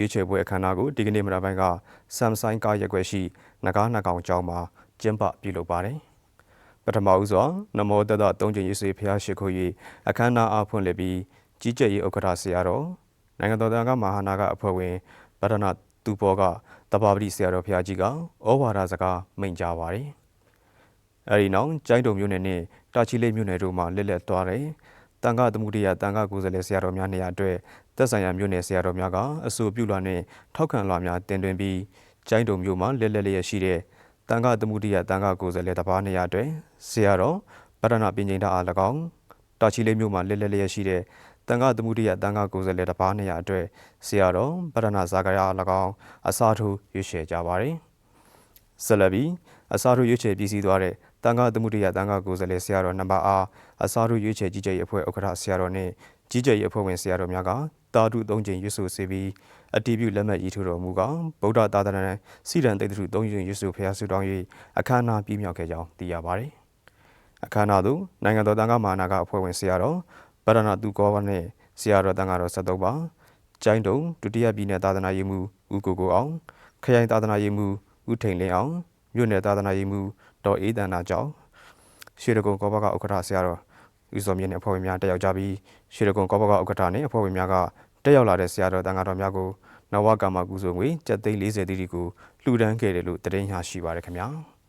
ရွေးချယ်ပွဲအခမ်းအနားကိုဒီကနေ့မနက်ပိုင်းကဆမ်ဆိုင်ကားရက်ွက်ရှိနဂါးနှကောင်ကျောင်းမှာကျင်းပပြုလုပ်ပါတယ်။ပထမဦးစွာနမောတတ၃ကျင်းရေးဆွေဖျားရှိခိုး၍အခမ်းအနားအားဖွင့်လှစ်ပြီးကြီးကြပ်ရေးဥက္ကဋ္ဌဆရာတော်နိုင်ငံတော်သားကမဟာနာကအဖွဲ့ဝင်ဗဒနာသူဘောကတဘာပတိဆရာတော်ဖျားကြီးကဩဝါဒစကားမိန့်ကြားပါတယ်။အဲဒီနောက်ကျိုင်းတုံမြို့နယ်နဲ့တာချီလိတ်မြို့နယ်တို့မှာလက်လက်သွားတယ်။တန်ခါသမုဒိယတန်ခါကိုယ်စားလှယ်ဆရာတော်များနေရာအတွက်သက်ဆိုင်ရာမြို့နယ်ဆရာတော်များကအဆိုပြုလွှာနဲ့ထောက်ခံလွှာများတင်သွင်းပြီးကျိုင်းတုံမြို့မှာလက်လက်လျက်ရှိတဲ့တန်ခါသမုဒိယတန်ခါကိုယ်စားလှယ်တစ်ပါးနေရာအတွက်ဆရာတော်ဗဒနာပင်ကျိန်တာအား၎င်းတာချီလိတ်မြို့မှာလက်လက်လျက်ရှိတဲ့တန်ခါသမုဒိယတန်ခါကိုယ်စားလှယ်တစ်ပါးနေရာအတွက်ဆရာတော်ဗဒနာဇာကရာအား၎င်းအစားထိုးရွေးချယ်ကြပါတယ်။ဆက်လက်ပြီးအစားထိုးရွေးချယ်ပြည်စည်းသွားတဲ့တန်ခါသမုဒိယတန်ခါကိုယ်စားလှယ်ဆရာတော်နံပါတ်အားအစားထိုးရွေးချယ်ကြီးကြပ်ရေးအဖွဲ့ဥက္ကဋ္ဌဆရာတော်နဲ့ကြီးကြပ်ရေးအဖွဲ့ဝင်ဆရာတော်များကတာတု၃ကျင်းရွတ်ဆိုစေပြီးအတီးပြုလက်မှတ်ရေးထိုးတော်မူကဗုဒ္ဓသာသနာစီရန်တိတ်တု၃ကျင်းရွတ်ဆိုဖျားဆုတောင်း၍အခမ်းအနားပြည့်မြောက်ခဲ့ကြောင်းသိရပါတယ်။အခမ်းအနားသို့နိုင်ငံတော်တန်ခါမဟာနာကအဖွဲ့ဝင်ဆရာတော်ဗဒနာသူကောနဲ့ဆရာတော်တန်ခါတော်73ပါကျိုင်းတုံဒုတိယပြည်နယ်သာသနာရေးမှူးဦးကိုကိုအောင်ခရိုင်သာသနာရေးမှူးဦးထိန်လင်းအောင်မြို့နယ်သာသနာရေးမှူးဒေါ်အေးတန်နာကျော်ရွှေရကုံကောဘကဥက္ကဋ္ဌဆရာတော်ဦးစောမြင့်နဲ့အဖွဲ့ဝင်များတက်ရောက်ကြပြီးရွှေရကုံကောဘကဥက္ကဋ္ဌနဲ့အဖွဲ့ဝင်များကတက်ရောက်လာတဲ့ဆရာတော်တန်ခါတော်များကိုနဝကမ္မကုစုငွေကျပ်သိန်း40တိတိကိုလှူဒန်းခဲ့တယ်လို့သတင်းရရှိပါရခင်ဗျာ။